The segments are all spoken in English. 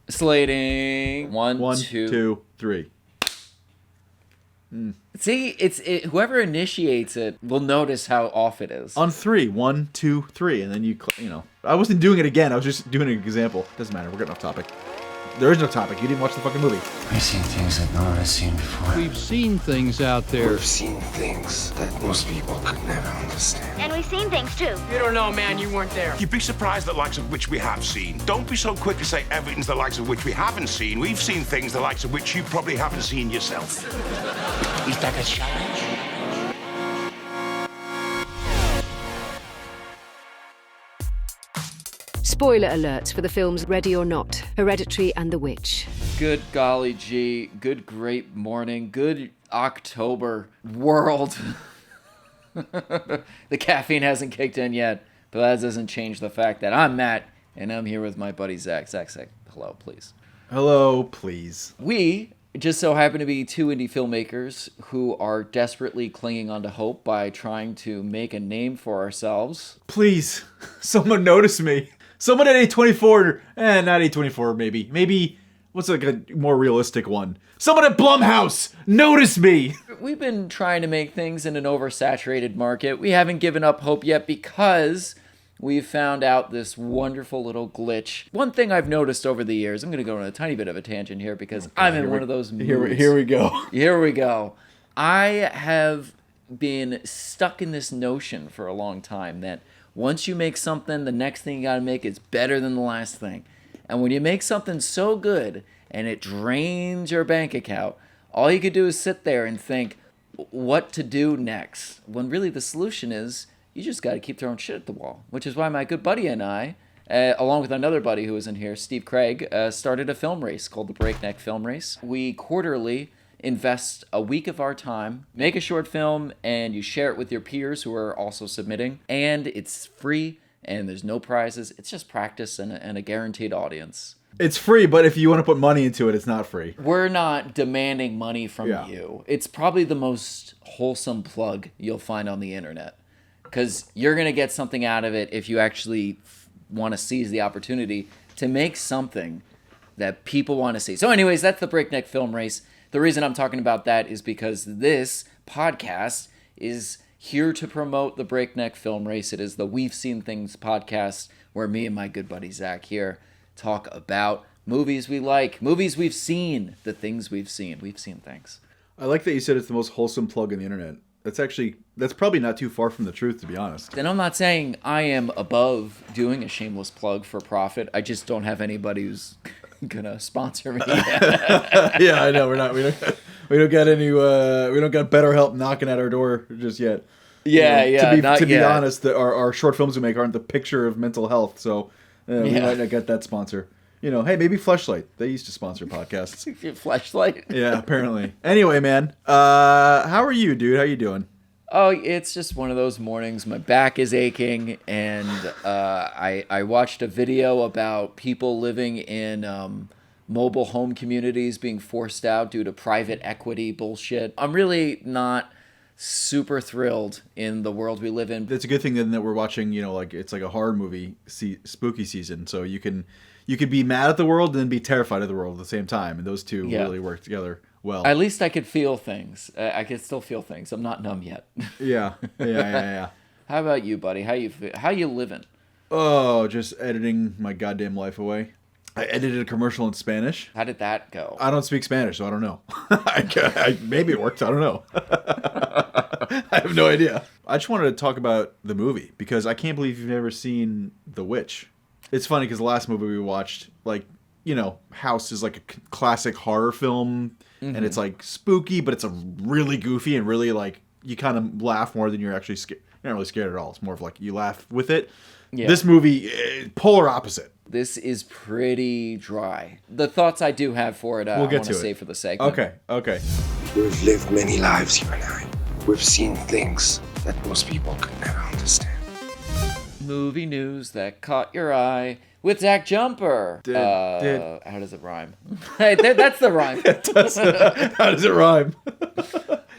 Slating. One, One, two. two, three. See, whoever initiates it will notice how off it is. On three. 1, 2, 3. And then you know. I wasn't doing it again. I was just doing an example. Doesn't matter. We're getting off topic. There is no topic. You didn't watch the fucking movie. We've seen things that no one has seen before. We've seen things out there. We've seen things that most people could never understand. And we've seen things too. You don't know, man. You weren't there. You'd be surprised at the likes of which we have seen. Don't be so quick to say everything's the likes of which we haven't seen. We've seen things the likes of which you probably haven't seen yourself. Is that a challenge? Spoiler alerts for the films Ready or Not, Hereditary and The Witch. Good golly gee, good great morning, good October world. The caffeine hasn't kicked in yet, but that doesn't change the fact that I'm Matt, and I'm here with my buddy Zach. Zach, hello, please. Hello, please. We just so happen to be two indie filmmakers who are desperately clinging onto hope by trying to make a name for ourselves. Please, someone notice me. Someone at A24, not A24 maybe. Maybe, what's like a more realistic one? Someone at Blumhouse, notice me! We've been trying to make things in an oversaturated market. We haven't given up hope yet because we've found out this wonderful little glitch. One thing I've noticed over the years, I'm going to go on a tiny bit of a tangent here because I'm in one of those moods. Here we go. Here we go. I have been stuck in this notion for a long time that once you make something, the next thing you gotta make is better than the last thing. And when you make something so good and it drains your bank account, all you could do is sit there and think what to do next. When really the solution is you just gotta keep throwing shit at the wall. Which is why my good buddy and I, along with another buddy who was in here, Steve Craig, started a film race called the Breakneck Film Race. We quarterly invest a week of our time, make a short film, and you share it with your peers who are also submitting. And it's free, and there's no prizes. It's just practice and a guaranteed audience. It's free, but if you want to put money into it, it's not free. We're not demanding money from you. It's probably the most wholesome plug you'll find on the internet. Because you're going to get something out of it if you actually want to seize the opportunity to make something that people want to see. So anyways, that's the Breakneck Film Race. The reason I'm talking about that is because this podcast is here to promote the Breakneck Film Race. It is the We've Seen Things podcast where me and my good buddy Zach here talk about movies we like, movies we've seen, the things we've seen. We've seen things. I like that you said it's the most wholesome plug on the internet. That's probably not too far from the truth, to be honest. And I'm not saying I am above doing a shameless plug for profit. I just don't have anybody who's gonna sponsor me. Yeah, I know. We don't got any. We don't got BetterHelp knocking at our door just yet. Yeah, To be honest, our short films we make aren't the picture of mental health, so we might not get that sponsor. Hey, maybe Fleshlight. They used to sponsor podcasts. Fleshlight. Yeah, apparently. Anyway, man, how are you, dude? How you doing? Oh, it's just one of those mornings. My back is aching, and I watched a video about people living in mobile home communities being forced out due to private equity bullshit. I'm really not super thrilled in the world we live in. It's a good thing then that we're watching, it's like a horror movie, spooky season, so you can be mad at the world and then be terrified of the world at the same time, and those two really work together well. At least I could feel things. I could still feel things. I'm not numb yet. Yeah. How about you, buddy? How you living? Oh, just editing my goddamn life away. I edited a commercial in Spanish. How did that go? I don't speak Spanish, so I don't know. Maybe it worked. I don't know. I have no idea. I just wanted to talk about the movie because I can't believe you've never seen The Witch. It's funny because the last movie we watched, House is like a classic horror film, and it's like spooky, but it's a really goofy and really you kind of laugh more than you're actually scared. You're not really scared at all. It's more of you laugh with it. Yeah. This movie, polar opposite. This is pretty dry. The thoughts I do have for it, we'll get to save for the segment. Okay. We've lived many lives, you and I. We've seen things that most people could never understand. Movie news that caught your eye with Zach Jumper. How does it rhyme? Hey, that's the rhyme. How does it rhyme?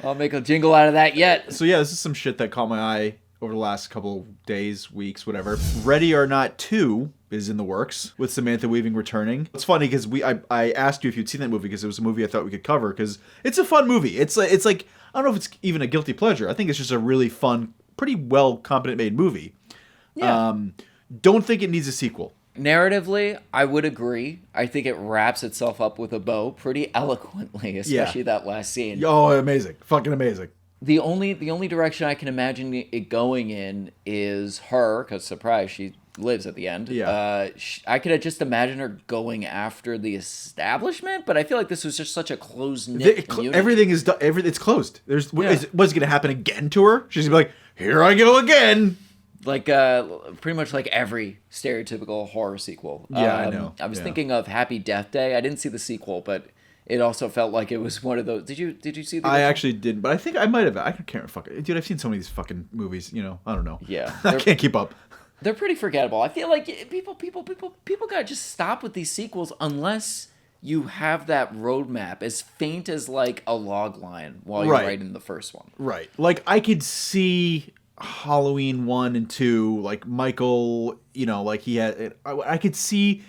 I'll make a jingle out of that yet. So yeah, this is some shit that caught my eye over the last couple days, weeks, whatever. Ready or Not 2 is in the works with Samantha Weaving returning. It's funny because I asked you if you'd seen that movie because it was a movie I thought we could cover because it's a fun movie. It's like I don't know if it's even a guilty pleasure. I think it's just a really fun, pretty well competent made movie. Yeah. Don't think it needs a sequel. Narratively, I would agree. I think it wraps itself up with a bow pretty eloquently, especially that last scene. Oh, amazing. Fucking amazing. The only direction I can imagine it going in is her, because surprise, she lives at the end. Yeah. I could just imagine her going after the establishment, but I feel like this was just such a close-knit community. Everything is done. Everything's closed. What's going to happen again to her? She's going to be like, here I go again. Like pretty much like every stereotypical horror sequel. Yeah, I know. I was thinking of Happy Death Day. I didn't see the sequel, but it also felt like it was one of those. Did you see the original? I actually didn't, but I think I might have. I can't fucking dude. I've seen so many of these fucking movies. I don't know. Yeah, I can't keep up. They're pretty forgettable. I feel like people gotta just stop with these sequels unless you have that roadmap as faint as like a log line while you're writing the first one. Right. Like I could see Halloween 1 and 2, like Michael, like he had. I could see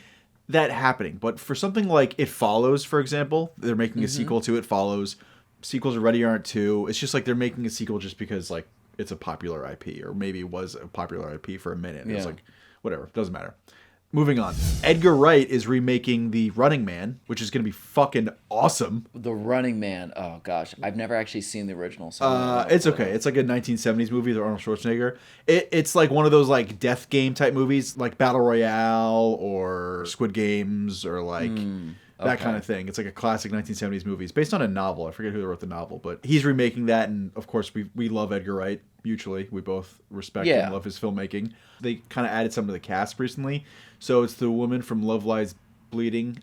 that happening, but for something like It Follows, for example, they're making a sequel to It Follows. Sequels already aren't 2. It's just like they're making a sequel just because like it's a popular IP, or maybe it was a popular IP for a minute. It's like whatever, doesn't matter. Moving on. Edgar Wright is remaking The Running Man, which is going to be fucking awesome. The Running Man. Oh gosh, I've never actually seen the original. So it's okay. It's like a 1970s movie with Arnold Schwarzenegger. It's like one of those like death game type movies, like Battle Royale or Squid Games or like that kind of thing. It's like a classic 1970s movie. It's based on a novel. I forget who wrote the novel, but he's remaking that, and of course we love Edgar Wright mutually. We both respect and love his filmmaking. They kind of added some to the cast recently. So it's the woman from Love Lies Bleeding,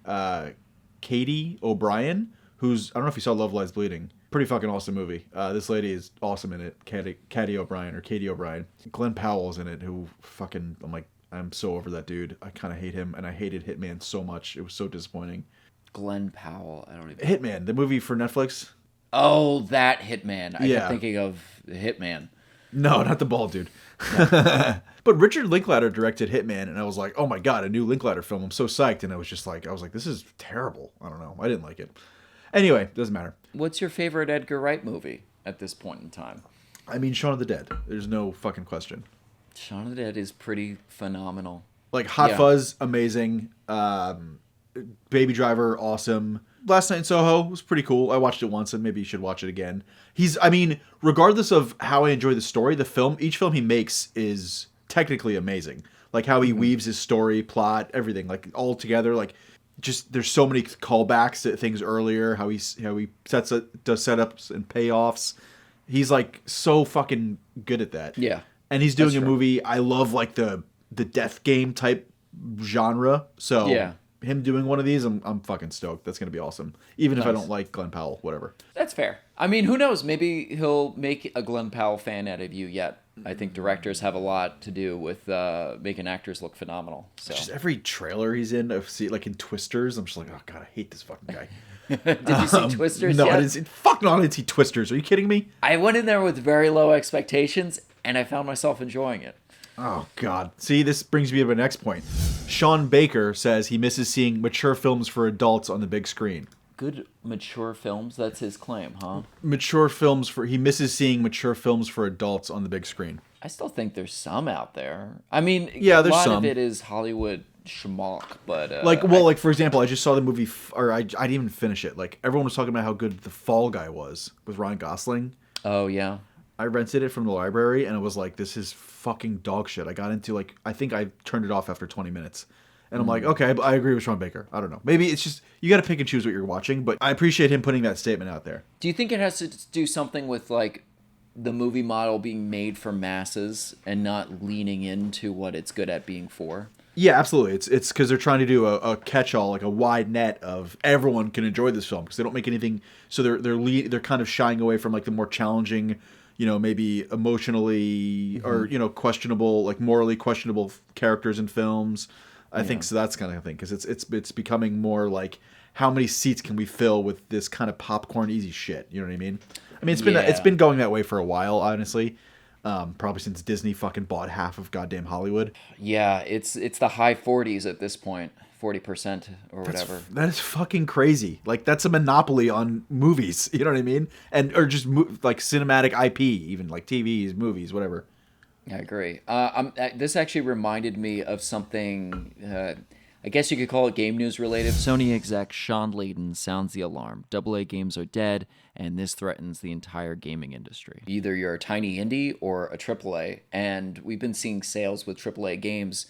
Katie O'Brien, who's, I don't know if you saw Love Lies Bleeding. Pretty fucking awesome movie. This lady is awesome in it. Katie O'Brien. Glenn Powell's in it, who fucking, I'm so over that dude. I kind of hate him, and I hated Hitman so much. It was so disappointing. Glenn Powell. I don't even. Hitman, the movie for Netflix. Oh, that Hitman. I kept thinking of Hitman. No, not the bald dude. But Richard Linklater directed Hitman, and I was like, oh my god, a new Linklater film. I'm so psyched. And I was like, this is terrible. I don't know. I didn't like it. Anyway, doesn't matter. What's your favorite Edgar Wright movie at this point in time? I mean, Shaun of the Dead. There's no fucking question. Shaun of the Dead is pretty phenomenal. Like Hot Fuzz, amazing. Baby Driver, awesome. Last Night in Soho was pretty cool. I watched it once, and maybe you should watch it again. Regardless of how I enjoy the story, each film he makes is technically amazing. Like how he weaves his story, plot, everything, like all together. Like just there's so many callbacks to things earlier. How he does setups and payoffs. He's like so fucking good at that. Yeah, and he's doing a movie. I love like the death game type genre. So him doing one of these, I'm fucking stoked. That's gonna be awesome. Even if I don't like Glenn Powell, whatever. That's fair. I mean, who knows? Maybe he'll make a Glenn Powell fan out of you yet. I think directors have a lot to do with making actors look phenomenal. So just every trailer he's in, I've seen like in Twisters. I'm just like, oh god, I hate this fucking guy. Did you see Twisters? No, yet? I didn't see. Fuck no, I didn't see Twisters. Are you kidding me? I went in there with very low expectations, and I found myself enjoying it. Oh god. See, this brings me to my next point. Sean Baker says he misses seeing mature films for adults on the big screen. Good mature films. That's his claim, huh? He misses seeing mature films for adults on the big screen. I still think there's some out there. I mean, yeah, there's a lot some. of it is Hollywood schmuck, but like for example, I just saw the movie, I didn't even finish it. Like everyone was talking about how good The Fall Guy was with Ryan Gosling. Oh yeah. I rented it from the library, and it was like, this is fucking dog shit. I got into I think I turned it off after 20 minutes. And I'm like, okay, I agree with Sean Baker. I don't know. Maybe it's just, you got to pick and choose what you're watching, but I appreciate him putting that statement out there. Do you think it has to do something with like the movie model being made for masses and not leaning into what it's good at being for? Yeah, absolutely. It's because they're trying to do a catch-all, like a wide net of everyone can enjoy this film, because they don't make anything, so they're kind of shying away from like the more challenging, maybe emotionally or questionable, like morally questionable characters in films. I think so. That's kind of thing, because it's becoming more like, how many seats can we fill with this kind of popcorn easy shit? You know what I mean? I mean, it's been going that way for a while, honestly. Probably since Disney fucking bought half of goddamn Hollywood. Yeah, it's the high 40s at this point, 40% or whatever. That is fucking crazy. Like, that's a monopoly on movies. You know what I mean? Or just like cinematic IP, even like TVs, movies, whatever. I agree. This actually reminded me of something, I guess you could call it game news related. Sony exec Sean Layden sounds the alarm. AA games are dead, and this threatens the entire gaming industry. Either you're a tiny indie or a AAA, and we've been seeing sales with AAA games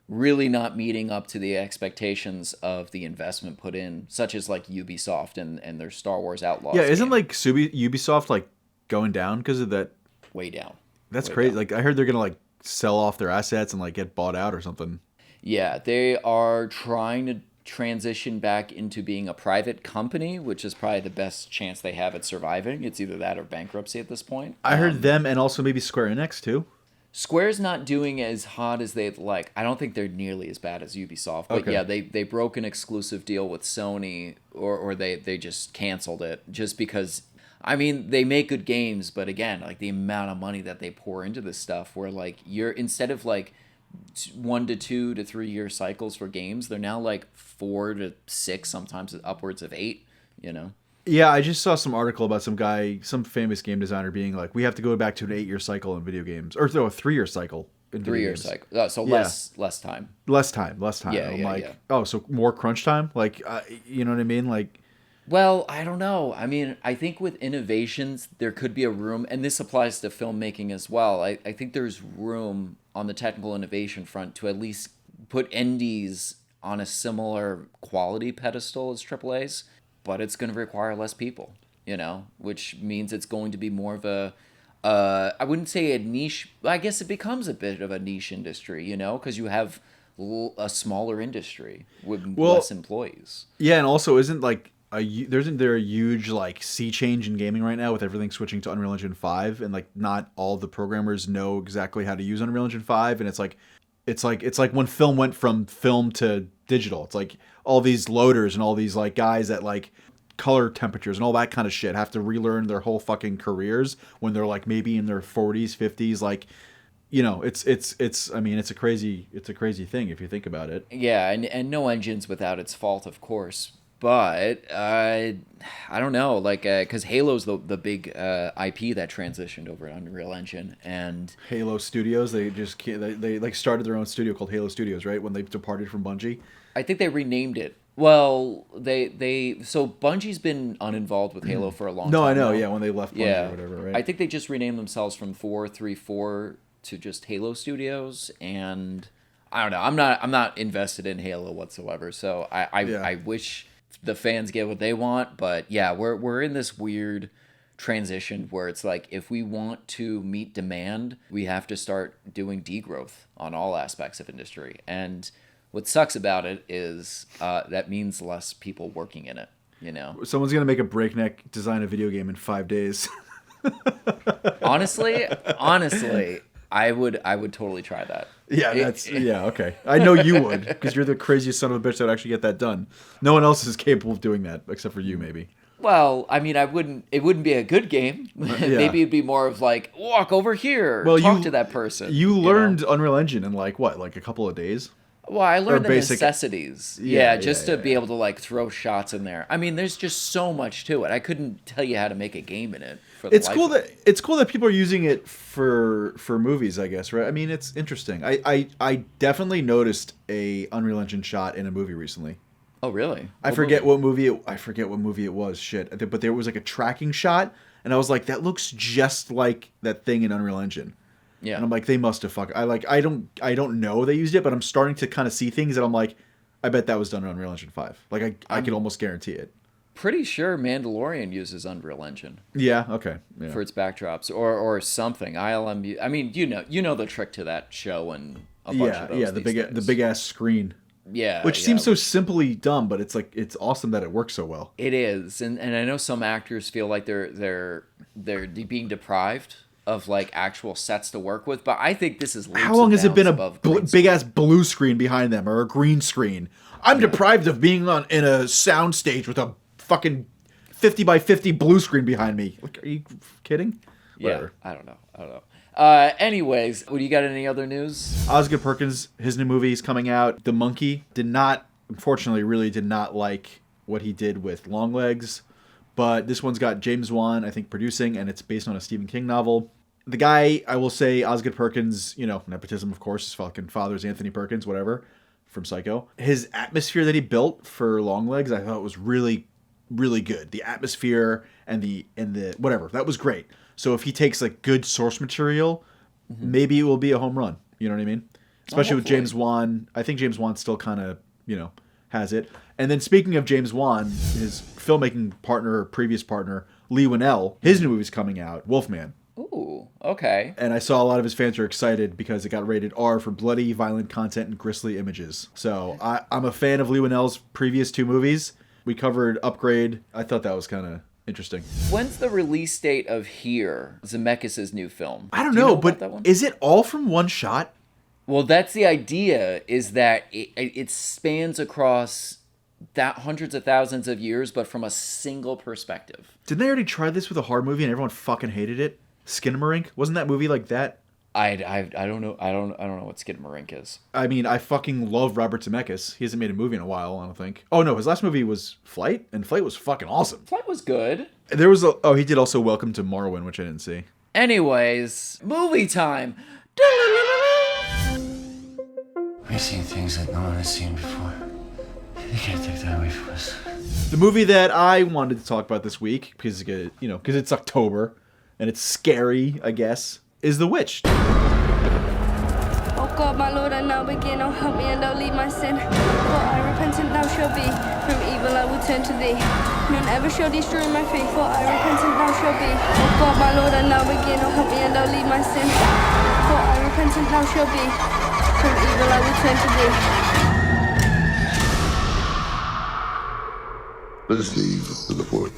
really not meeting up to the expectations of the investment put in, such as like Ubisoft and their Star Wars Outlaws. Yeah, isn't game. like Ubisoft like going down because of that? Way down. That's Way crazy. down. Like, I heard they're gonna like sell off their assets and like get bought out or something. Yeah, they are trying to transition back into being a private company, which is probably the best chance they have at surviving. It's either that or bankruptcy at this point. I heard them and also maybe Square Enix too. Square's not doing as hot as they'd like. I don't think they're nearly as bad as Ubisoft. But Okay. yeah, they broke an exclusive deal with Sony, or they just canceled it just because. I mean, they make good games, but again, like the amount of money that they pour into this stuff, where like you're instead of like 1 to 2 to 3 year cycles for games, they're now like 4 to 6, sometimes upwards of 8. You know. Yeah, I just saw some article about some guy, some famous game designer being like, we have to go back to an 8-year cycle in video games, or no, a 3-year cycle in video 3 year games. cycle. So Yeah. less time. Less time. Yeah, I'm yeah, like, yeah. oh, so more crunch time? Like, you know what I mean? Like, Well, I don't know. I mean, I think with innovations, there could be a room, and this applies to filmmaking as well. I think there's room on the technical innovation front to at least put indies on a similar quality pedestal as AAAs, but it's going to require less people, you know, which means it's going to be more of a, I wouldn't say a niche, I guess it becomes a bit of a niche industry, you know, because you have a smaller industry with less employees. yeah, and also isn't like, isn't there a huge like sea change in gaming right now with everything switching to Unreal Engine 5 and like not all the programmers know exactly how to use Unreal Engine 5 and it's like when film went from film to digital. It's like all these loaders and all these like guys that like color temperatures and all that kind of shit have to relearn their whole fucking careers when they're like maybe in their 40s, 50s, like, you know, it's I mean, it's a crazy thing if you think about it. Yeah, and no engine's without its fault, of course. But I don't know, like, because Halo's the big IP that transitioned over to Unreal Engine, and Halo Studios, they like started their own studio called Halo Studios, right? When they departed from Bungie. I think they renamed it. Well, so Bungie's been uninvolved with Halo for a long time. No, I know, now. yeah, when they left Bungie Yeah, or whatever, right? I think they just renamed themselves from 434 to just Halo Studios, and I don't know. I'm not invested in Halo whatsoever, so I wish the fans get what they want, but yeah, we're in this weird transition where it's like if we want to meet demand, we have to start doing degrowth on all aspects of industry. And what sucks about it is that means less people working in it, you know. Someone's gonna make a breakneck design a video game in 5 days. Honestly, I would totally try that. Yeah, okay. I know you would, because you're the craziest son of a bitch that would actually get that done. No one else is capable of doing that, except for you, maybe. Well, I mean, it wouldn't be a good game. Maybe it'd be more of like, walk over here, talk to that person. You know? learned Unreal Engine in like a couple of days? Well, I learned the basic- necessities. Yeah, Just yeah, to be able to like throw shots in there. I mean, there's just so much to it. I couldn't tell you how to make a game in it. It's cool that people are using it for movies, I guess, right? I mean, it's interesting. I definitely noticed a Unreal Engine shot in a movie recently. Oh, really? I forget what movie it was. Shit, but there was like a tracking shot, and I was like, that looks just like that thing in Unreal Engine. Yeah. And I'm like, they must have I don't know they used it, but I'm starting to kind of see things that I'm like, I bet that was done in Unreal Engine 5. Like I could almost guarantee it. Pretty sure Mandalorian uses Unreal Engine Yeah. Okay. Yeah. for its backdrops or something. ILM. I mean, you know the trick to that show and a bunch of those. The big ass screen. Yeah. Which seems so simply dumb, but it's like it's awesome that it works so well. It is, and I know some actors feel like they're being deprived of like actual sets to work with, but I think this is How long has it been a big ass blue screen behind them or a green screen? I'm deprived of being in a sound stage with a fucking 50 by 50 blue screen behind me. Like, are you kidding? Yeah, Whatever. I don't know. Anyways, what do you got? Any other news? Osgood Perkins, his new movie is coming out. The Monkey unfortunately, really did not like what he did with Longlegs. But this one's got James Wan, I think, producing, and it's based on a Stephen King novel. The guy, I will say, Osgood Perkins, nepotism, of course. His fucking father's Anthony Perkins, whatever, from Psycho. His atmosphere that he built for Longlegs, I thought was really, really good. The atmosphere and the whatever, that was great. So if he takes like good source material, maybe it will be a home run. You know what I mean? Especially with James Wan. I think James Wan still kind of, has it. And then speaking of James Wan, his filmmaking partner, previous partner, Lee Winnell, his new movie's coming out, Wolfman. Ooh, okay. And I saw a lot of his fans are excited because it got rated R for bloody, violent content and grisly images. So I'm a fan of Lee Winnell's previous 2 movies. We covered Upgrade. I thought that was kind of interesting. When's the release date of Here, Zemeckis' new film? I don't Do you know, about but that one? is it all from one shot? Well, that's the idea, is that it spans across hundreds of thousands of years, but from a single perspective. Didn't they already try this with a horror movie and everyone fucking hated it? Skinamarink? Wasn't that movie like that? I don't know. I don't know what Skinamarink is. I mean, I fucking love Robert Zemeckis. He hasn't made a movie in a while, I don't think. Oh no, his last movie was Flight, and Flight was fucking awesome. Flight was good. There was he did also Welcome to Morrowind, which I didn't see. Anyways, movie time. We've seen things that no one has seen before. You can't take that away from us. The movie that I wanted to talk about this week, because it's October, and it's scary, I guess, is The Witch. Oh God, my Lord, I now begin. Oh, help me and don't leave my sin. For I repentant now shall be. From evil I will turn to thee. None ever shall destroy my faith. For I repentant now shall be. Oh God, my Lord, I now begin. Oh, help me and don't leave my sin. For I repentant now shall be. From evil I will turn to thee. Let us leave the Lord.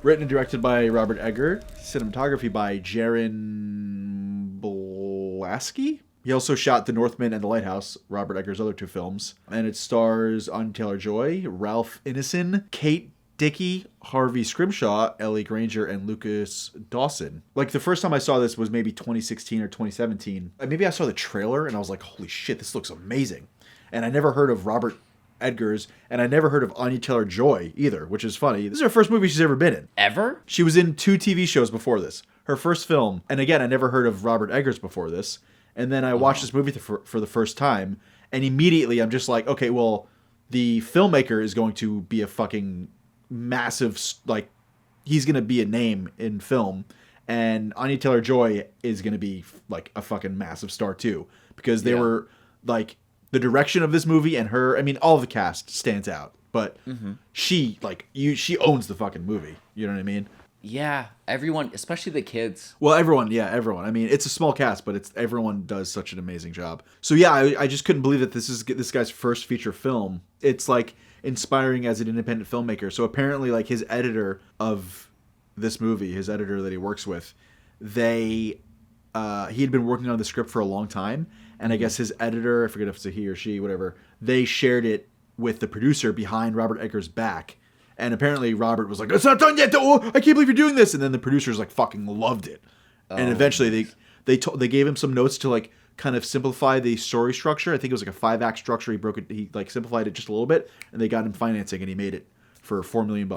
Written and directed by Robert Eggert. Cinematography by Jaron Blaski. He also shot The Northman and The Lighthouse, Robert Egger's other 2 films. And it stars Anya Taylor-Joy, Ralph Ineson, Kate Dickey, Harvey Scrimshaw, Ellie Granger, and Lucas Dawson. Like, the first time I saw this was maybe 2016 or 2017. Maybe I saw the trailer and I was like, holy shit, this looks amazing. And I never heard of Robert Eggers, and I never heard of Anya Taylor-Joy either, which is funny. This is her first movie she's ever been in. Ever? She was in 2 TV shows before this. Her first film, and again, I never heard of Robert Eggers before this. And then I watched this movie for the first time, and immediately I'm just like, okay, well, the filmmaker is going to be a fucking massive, like, he's going to be a name in film, and Anya Taylor-Joy is going to be, like, a fucking massive star, too. Because they were, like, the direction of this movie and her, I mean, all of the cast stands out. But she owns the fucking movie. You know what I mean? Yeah, everyone, especially the kids. Well, everyone. I mean, it's a small cast, but everyone does such an amazing job. So yeah, I just couldn't believe that this is this guy's first feature film. It's like inspiring as an independent filmmaker. So apparently, like, his editor of this movie, his editor that he works with, he had been working on the script for a long time, and I guess his editor, I forget if it's a he or she, whatever, they shared it with the producer behind Robert Eggers' back. And apparently Robert was like, "It's not done yet. Oh, I can't believe you're doing this." And then the producers like fucking loved it. And eventually they gave him some notes to like kind of simplify the story structure. I think it was like a 5-act structure. He like simplified it just a little bit, and they got him financing, and he made it for $4 million.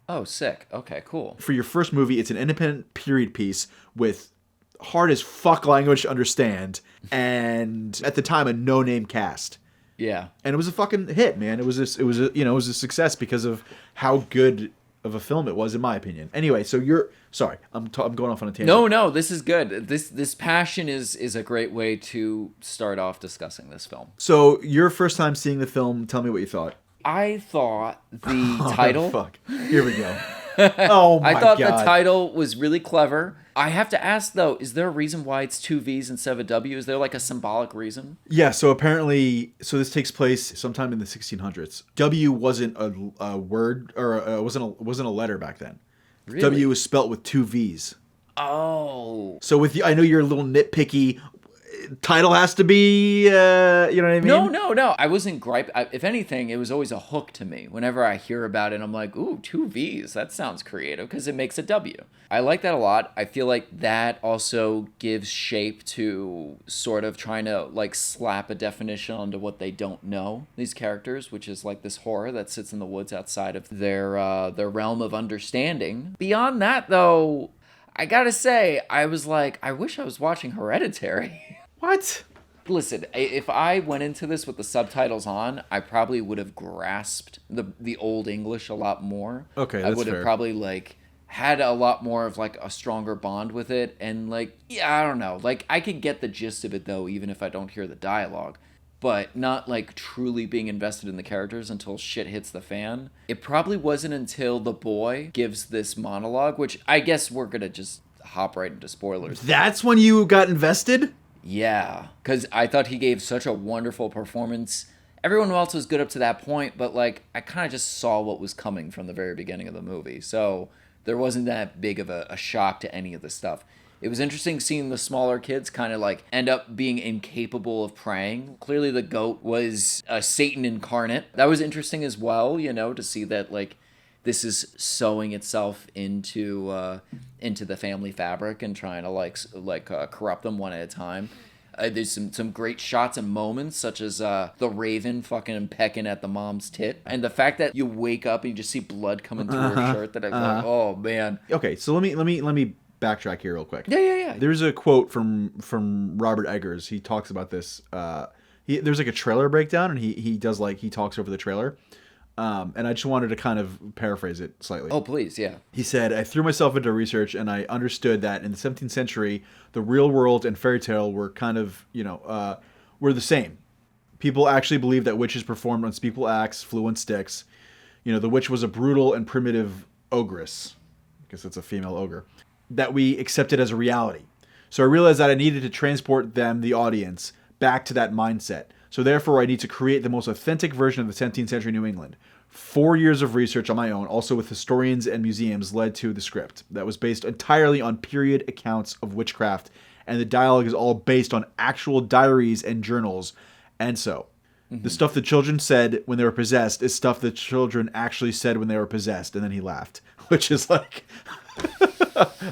Oh, sick. Okay, cool. For your first movie, it's an independent period piece with hard as fuck language to understand, and at the time a no-name cast. Yeah. And it was a fucking hit, man. It was a success because of how good of a film it was, in my opinion. Anyway, so sorry, I'm going off on a tangent. No, this is good. This passion is a great way to start off discussing this film. So your first time seeing the film, tell me what you thought. I thought the title. Fuck. Here we go. Oh my god. I thought the title was really clever. I have to ask though, is there a reason why it's 2 V's instead of a W? Is there like a symbolic reason? Yeah, so apparently, this takes place sometime in the 1600s. W wasn't a word, or wasn't a letter back then. Really? W was spelt with 2 V's. Oh. So I know you're a little nitpicky. title has to be, you know what I mean? No. I wasn't gripe. If anything, it was always a hook to me. Whenever I hear about it, I'm like, ooh, 2 V's. That sounds creative because it makes a W. I like that a lot. I feel like that also gives shape to sort of trying to like slap a definition onto what they don't know, these characters, which is like this horror that sits in the woods outside of their realm of understanding. Beyond that, though, I gotta say, I was like, I wish I was watching Hereditary. What? Listen, if I went into this with the subtitles on, I probably would have grasped the old English a lot more. Okay, I that's would have fair. probably like had a lot more of like a stronger bond with it, and like, yeah, I don't know, like I could get the gist of it though, even if I don't hear the dialogue, but not like truly being invested in the characters until shit hits the fan. It probably wasn't until the boy gives this monologue, which I guess we're gonna just hop right into spoilers. That's when you got invested? Yeah, because I thought he gave such a wonderful performance. Everyone else was good up to that point, but like I kind of just saw what was coming from the very beginning of the movie, so there wasn't that big of a shock to any of the stuff. It was interesting seeing the smaller kids kind of like end up being incapable of praying. Clearly the goat was Satan incarnate. That was interesting as well, you know, to see that like this is sewing itself into the family fabric and trying to corrupt them one at a time. There's some great shots and moments, such as the raven fucking pecking at the mom's tit, and the fact that you wake up and you just see blood coming through her shirt. That I was like, oh man. Okay, so let me backtrack here real quick. Yeah. There's a quote from Robert Eggers. He talks about this. There's like a trailer breakdown, and he talks over the trailer. And I just wanted to kind of paraphrase it slightly. Oh, please, yeah. He said, I threw myself into research and I understood that in the 17th century, the real world and fairy tale were kind of, were the same. People actually believed that witches performed unspeakable acts, flew on sticks. You know, the witch was a brutal and primitive ogress. I guess it's a female ogre. That we accepted as a reality. So I realized that I needed to transport them, the audience, back to that mindset. So therefore, I need to create the most authentic version of the 17th century New England. 4 years of research on my own, also with historians and museums, led to the script that was based entirely on period accounts of witchcraft, and the dialogue is all based on actual diaries and journals. And so, the stuff the children said when they were possessed is stuff the children actually said when they were possessed. And then he laughed, which is like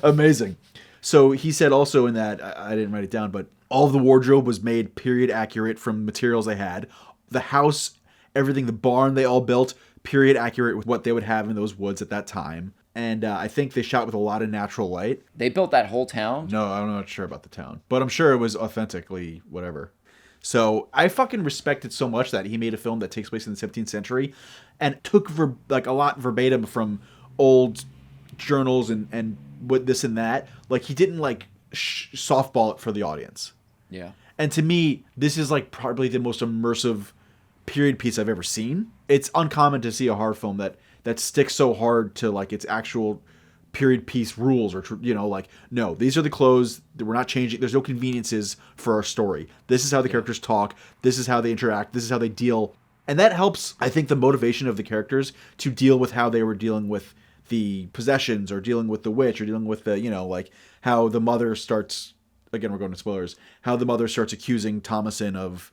amazing. So he said also in that, I didn't write it down, but all of the wardrobe was made period accurate from materials they had. The house, everything, the barn they all built, period accurate with what they would have in those woods at that time. And I think they shot with a lot of natural light. They built that whole town? No, I'm not sure about the town. But I'm sure it was authentically whatever. So I fucking respect it so much that he made a film that takes place in the 17th century and took a lot verbatim from old journals and what this and that. Like he didn't like softball it for the audience. Yeah. And to me, this is like probably the most immersive period piece I've ever seen. It's uncommon to see a horror film that sticks so hard to like its actual period piece rules or no, these are the clothes that we're not changing. There's no conveniences for our story. This is how the characters talk. This is how they interact. This is how they deal. And that helps, I think, the motivation of the characters to deal with how they were dealing with the possessions or dealing with the witch or dealing with the, like how the mother starts, again, we're going to spoilers, how the mother starts accusing Thomason of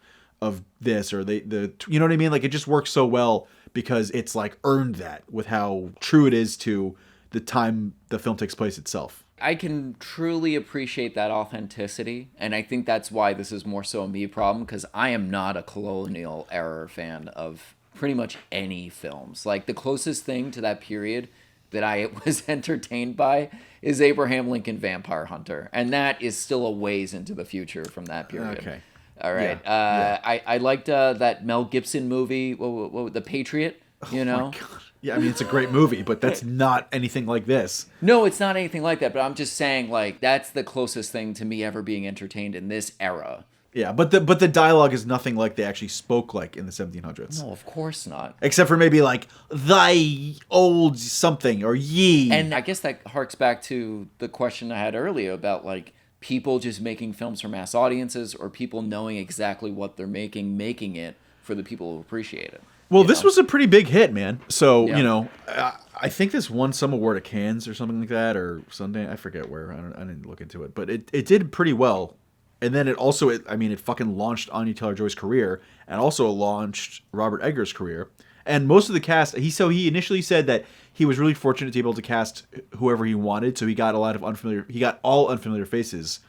this or the you know what I mean? Like it just works so well because it's like earned that with how true it is to the time the film takes place itself. I can truly appreciate that authenticity, and I think that's why this is more so a me problem, because I am not a colonial era fan of pretty much any films. Like the closest thing to that period that I was entertained by is Abraham Lincoln Vampire Hunter, and that is still a ways into the future from that period. Okay. All right. Yeah. I liked that Mel Gibson movie, what, The Patriot, you know? My God. Yeah, I mean, it's a great movie, but that's not anything like this. No, it's not anything like that, but I'm just saying, like, that's the closest thing to me ever being entertained in this era. Yeah, but the dialogue is nothing like they actually spoke like in the 1700s. No, of course not. Except for maybe like, thy old something, or ye. And I guess that harks back to the question I had earlier about, like, people just making films for mass audiences or people knowing exactly what they're making it for the people who appreciate it. Well, this was a pretty big hit, man. So, Yeah. I think this won some award at Cannes or something like that, or Sundance. I forget where. I didn't look into it. But it did pretty well And then it fucking launched Anya Taylor-Joy's career, and also launched Robert Eggers' career. And most of the cast, he initially said that he was really fortunate to be able to cast whoever he wanted, so he got all unfamiliar faces,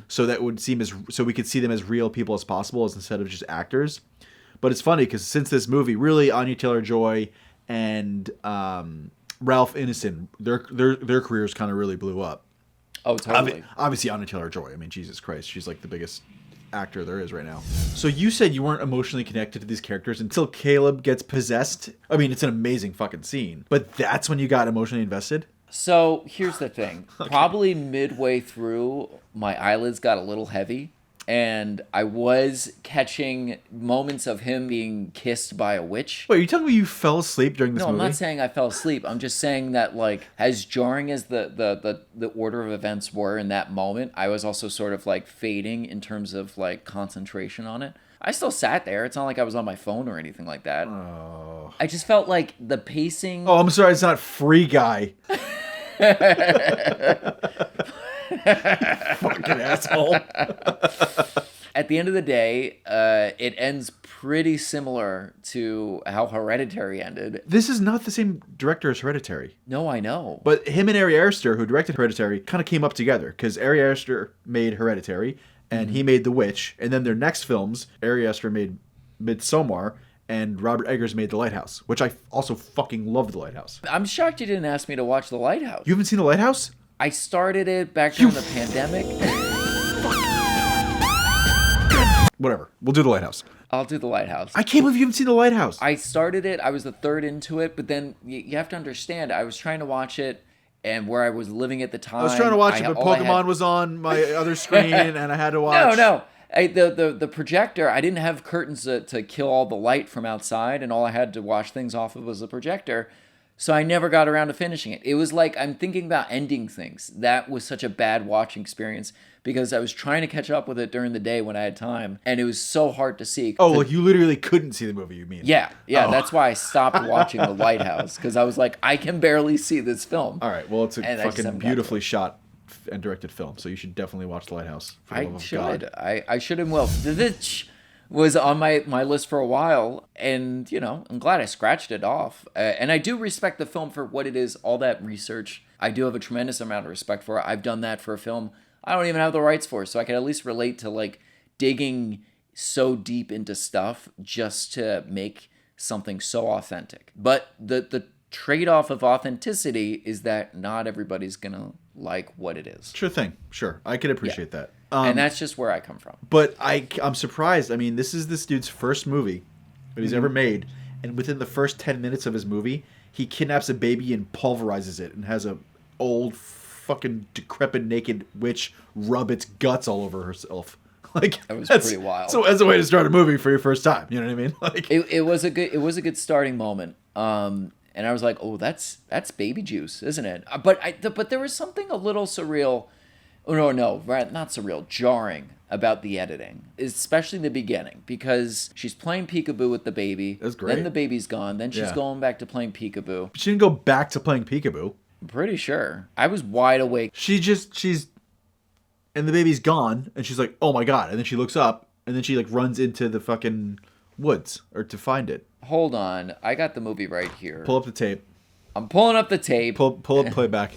so that would so we could see them as real people as possible, instead of just actors. But it's funny because since this movie, really Anya Taylor-Joy and Ralph Ineson, their careers kind of really blew up. Oh, totally. Obviously, Anya Taylor-Joy. I mean, Jesus Christ, she's like the biggest actor there is right now. So you said you weren't emotionally connected to these characters until Caleb gets possessed. I mean, it's an amazing fucking scene, but that's when you got emotionally invested? So here's the thing. Okay. Probably midway through, my eyelids got a little heavy, and I was catching moments of him being kissed by a witch. Wait, are you telling me you fell asleep during this movie? No, I'm not saying I fell asleep. I'm just saying that, like, as jarring as the order of events were in that moment, I was also sort of, like, fading in terms of, like, concentration on it. I still sat there. It's not like I was on my phone or anything like that. Oh. I just felt like the pacing... Oh, I'm sorry. It's not Free Guy. Fucking asshole. At the end of the day, it ends pretty similar to how Hereditary ended. This is not the same director as Hereditary. No, I know. But him and Ari Aster, who directed Hereditary, kind of came up together, because Ari Aster made Hereditary, and he made The Witch, and then their next films, Ari Aster made Midsommar, and Robert Eggers made The Lighthouse, which I also fucking love The Lighthouse. I'm shocked you didn't ask me to watch The Lighthouse. You haven't seen The Lighthouse? I started it back during the pandemic. Whatever. We'll do The Lighthouse. I'll do The Lighthouse. I can't believe you haven't seen The Lighthouse. I started it. I was the third into it, but then you have to understand, I was trying to watch it, and where I was living at the time... I was trying to watch it, but Pokemon was on my other screen, and I had to watch... No. The projector, I didn't have curtains to kill all the light from outside, and all I had to watch things off of was the projector. So I never got around to finishing it. It was like I'm thinking about ending things. That was such a bad watching experience because I was trying to catch up with it during the day when I had time, and it was so hard to see. Oh, like you literally couldn't see the movie, you mean? Yeah. Oh. That's why I stopped watching The Lighthouse, because I was like, I can barely see this film. All right, well, it's a fucking beautifully shot and directed film, so you should definitely watch The Lighthouse. I should. I should and will. VVITCH was on my list for a while, and, you know, I'm glad I scratched it off. And I do respect the film for what it is, all that research. I do have a tremendous amount of respect for it. I've done that for a film I don't even have the rights for, so I can at least relate to, like, digging so deep into stuff just to make something so authentic. But the trade-off of authenticity is that not everybody's gonna like what it is. Sure thing. Sure. I can appreciate that. And that's just where I come from. But I'm surprised. I mean, this is this dude's first movie that he's ever made, and within the first 10 minutes of his movie, he kidnaps a baby and pulverizes it and has a old fucking decrepit naked witch rub its guts all over herself. Like, that was pretty wild. So as a way to start a movie for your first time, you know what I mean? Like it was a good starting moment. And I was like, oh, that's baby juice, isn't it? But there was something a little surreal. Oh, no, right, not surreal, jarring about the editing, especially the beginning, because she's playing peekaboo with the baby. That's great. Then the baby's gone. Then she's going back to playing peekaboo. But she didn't go back to playing peekaboo. I'm pretty sure. I was wide awake. She's, and the baby's gone, and she's like, oh my God. And then she looks up, and then she like runs into the fucking woods or to find it. Hold on. I got the movie right here. Pull up the tape. I'm pulling up the tape. Pull up playback.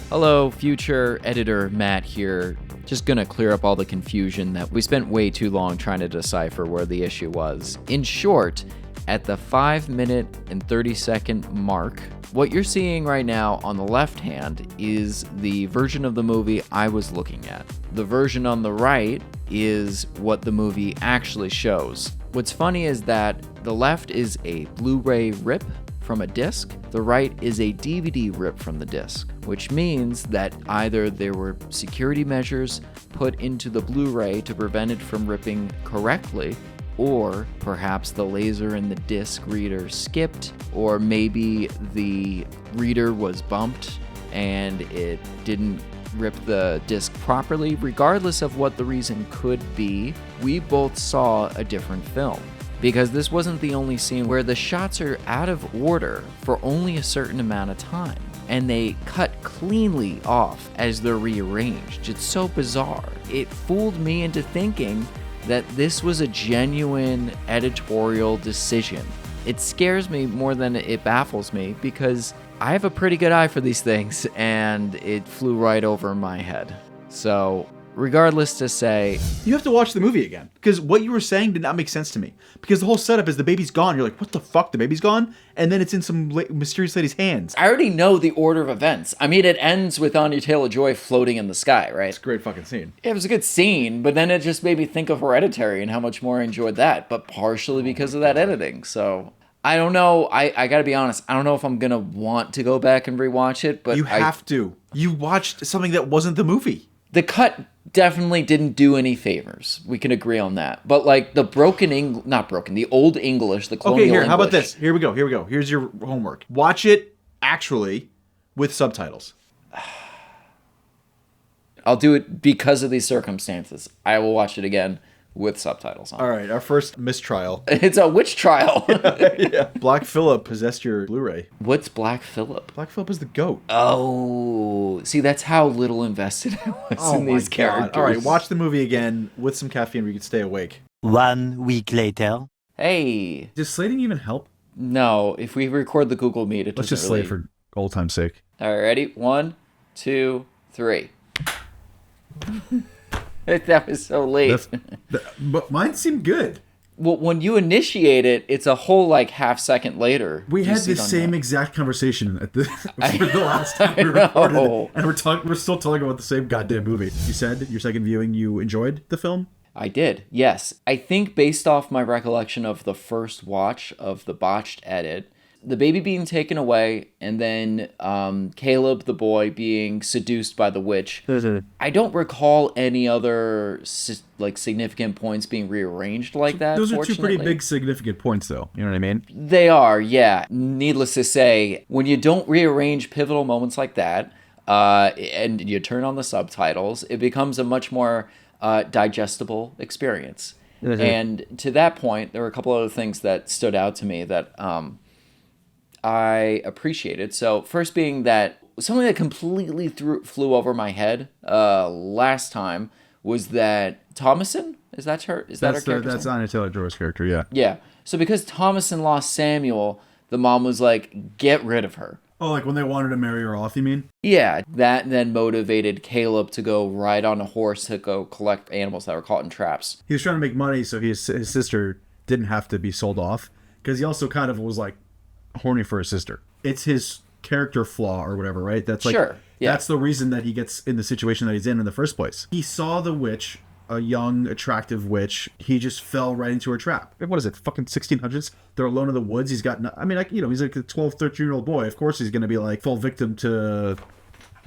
Hello, future editor Matt here. Just gonna clear up all the confusion that we spent way too long trying to decipher where the issue was. In short, at the 5-minute and 30-second mark, what you're seeing right now on the left hand is the version of the movie I was looking at. The version on the right is what the movie actually shows. What's funny is that the left is a Blu-ray rip from a disc, the right is a DVD rip from the disc, which means that either there were security measures put into the Blu-ray to prevent it from ripping correctly, or perhaps the laser in the disc reader skipped, or maybe the reader was bumped and it didn't rip the disc properly. Regardless of what the reason could be, we both saw a different film. Because this wasn't the only scene where the shots are out of order for only a certain amount of time. and they cut cleanly off as they're rearranged. It's so bizarre. It fooled me into thinking that this was a genuine editorial decision. It scares me more than it baffles me because I have a pretty good eye for these things, and it flew right over my head. So, regardless to say... You have to watch the movie again, because what you were saying did not make sense to me. Because the whole setup is the baby's gone. You're like, what the fuck? The baby's gone? And then it's in some mysterious lady's hands. I already know the order of events. I mean, it ends with Anya Taylor-Joy floating in the sky, right? It's a great fucking scene. It was a good scene, but then it just made me think of Hereditary and how much more I enjoyed that, but partially because of that editing. So, I don't know. I gotta be honest. I don't know if I'm gonna want to go back and rewatch it, but you have to. You watched something that wasn't the movie. The cut definitely didn't do any favors. We can agree on that. But like the the old English, the colonial Okay, here, English. how about this? Here we go. Here's your homework. Watch it actually with subtitles. I'll do it because of these circumstances. I will watch it again with subtitles on. All right, our first mistrial. It's a witch trial. Yeah. Black Phillip possessed your Blu-ray. What's Black Phillip? Black Phillip is the goat. Oh, see, that's how little invested I was in these characters. All right, watch the movie again with some caffeine where you can stay awake. 1 week later. Hey. Does slating even help? No, if we record the Google Meet, it Let's doesn't just slate for old time's sake. All right, ready? 1, 2, 3. That was so late. But mine seemed good. Well, when you initiate it, it's a whole like half second later. We had the same exact conversation for the last time we recorded it, and we're still talking about the same goddamn movie. You said your second viewing, you enjoyed the film? I did, yes. I think based off my recollection of the first watch of the botched edit, the baby being taken away, and then Caleb, the boy, being seduced by the witch. I don't recall any other significant points being rearranged like that. Those are two pretty big significant points, though. You know what I mean? They are, yeah. Needless to say, when you don't rearrange pivotal moments like that, and you turn on the subtitles, it becomes a much more digestible experience. And to that point, there were a couple other things that stood out to me that I appreciated. So first being that something that completely flew over my head last time was that Thomason, is that her character? That's Anya Taylor-Joy's character, yeah. Yeah. So because Thomason lost Samuel, the mom was like, get rid of her. Oh, like when they wanted to marry her off, you mean? Yeah. That then motivated Caleb to go ride on a horse to go collect animals that were caught in traps. He was trying to make money so his sister didn't have to be sold off, because he also kind of was like horny for his sister. It's his character flaw or whatever, right? That's like, sure. Yeah. That's the reason that he gets in the situation that he's in the first place. He saw the witch, a young, attractive witch. He just fell right into her trap. What is it, fucking 1600s? They're alone in the woods. He's got, he's like a 12, 13-year-old boy. Of course he's going to be like fall victim to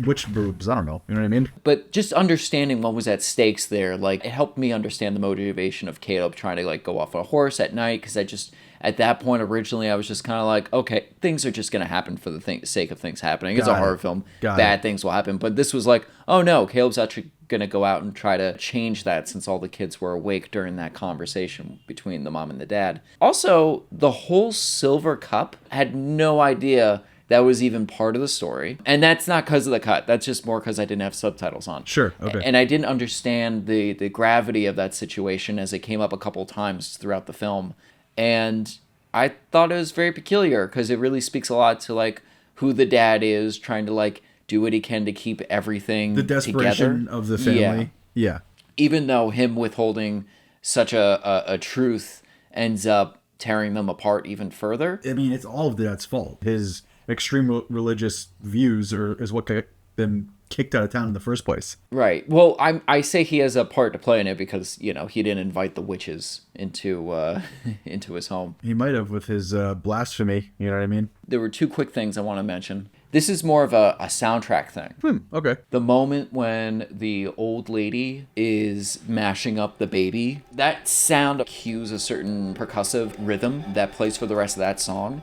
witch boobs. I don't know. You know what I mean? But just understanding what was at stakes there, like, it helped me understand the motivation of Caleb trying to, like, go off a horse at night, because at that point, originally, I was just kind of like, okay, things are just going to happen for the sake of things happening. It's a horror film. Bad things will happen. But this was like, oh no, Caleb's actually going to go out and try to change that, since all the kids were awake during that conversation between the mom and the dad. Also, the whole silver cup, had no idea that was even part of the story. And that's not because of the cut. That's just more because I didn't have subtitles on. Sure, okay. And I didn't understand the gravity of that situation as it came up a couple times throughout the film. And I thought it was very peculiar, because it really speaks a lot to like who the dad is, trying to like do what he can to keep everything the desperation together. Of the family. Yeah. Even though him withholding such a truth ends up tearing them apart even further. I mean, it's all of the dad's fault. His extreme religious views is what got them kicked out of town in the first place. Right. Well, I say he has a part to play in it because, he didn't invite the witches into his home. He might have with his blasphemy, you know what I mean? There were two quick things I want to mention. This is more of a soundtrack thing. Okay. The moment when the old lady is mashing up the baby, that sound cues a certain percussive rhythm that plays for the rest of that song.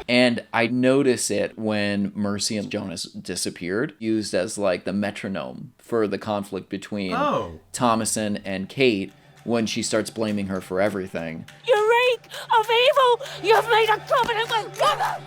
And I notice it when Mercy and Jonas disappeared, used as like the metronome for the conflict between Thomason and Kate when she starts blaming her for everything. You reek of evil! You've made a covenant with God!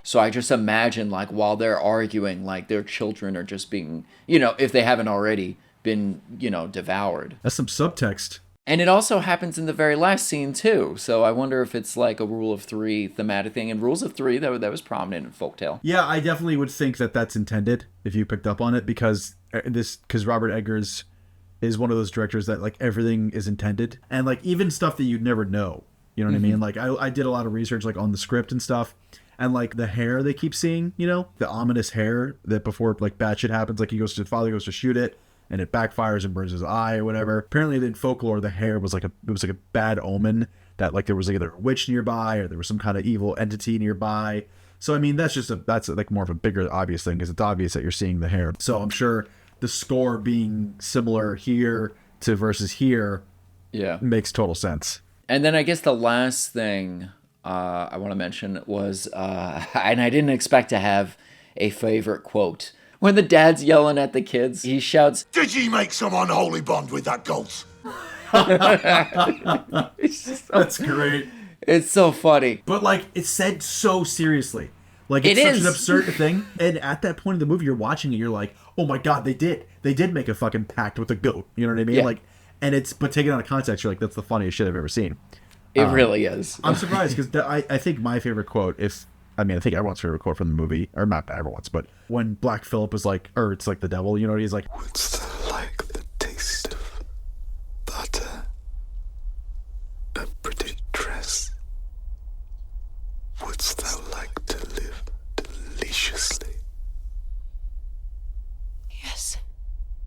So I just imagine, like, while they're arguing, like, their children are just being, you know, if they haven't already been, you know, devoured. That's some subtext. And it also happens in the very last scene, too. So I wonder if it's like a rule of three thematic thing. And rules of three, that was prominent in Folktale. Yeah, I definitely would think that that's intended, if you picked up on it, because Robert Eggers is one of those directors that, like, everything is intended. And, like, even stuff that you'd never know. You know what I mean? Like, I did a lot of research, like, on the script and stuff. And, like, the hair they keep seeing, you know? The ominous hair that before, like, bad shit happens. Like, father goes to shoot it, and it backfires and burns his eye or whatever. Apparently, in folklore, the hair was like a bad omen. That, like, there was either a witch nearby or there was some kind of evil entity nearby. So, I mean, that's like more of a bigger obvious thing, because it's obvious that you're seeing the hair. So I'm sure the score being similar here to versus here makes total sense. And then I guess the last thing I want to mention was, and I didn't expect to have a favorite quote. When the dad's yelling at the kids, he shouts, Did ye make some unholy bond with that ghost? That's great. It's so funny. But, like, it's said so seriously. Like, It it's such is. an absurd thing. And at that point in the movie, you're watching it, you're like, oh my God, they did make a fucking pact with a goat. You know what I mean? Yeah. Like, but taken out of context, you're like, that's the funniest shit I've ever seen. It really is. I'm surprised, because I think my favorite quote I think everyone's favorite quote from the movie, or not everyone's, but when Black Phillip is like, or it's like the devil, you know, he's like, Wouldst thou like the taste of butter? A pretty dress? Wouldst thou like to live deliciously? Yes.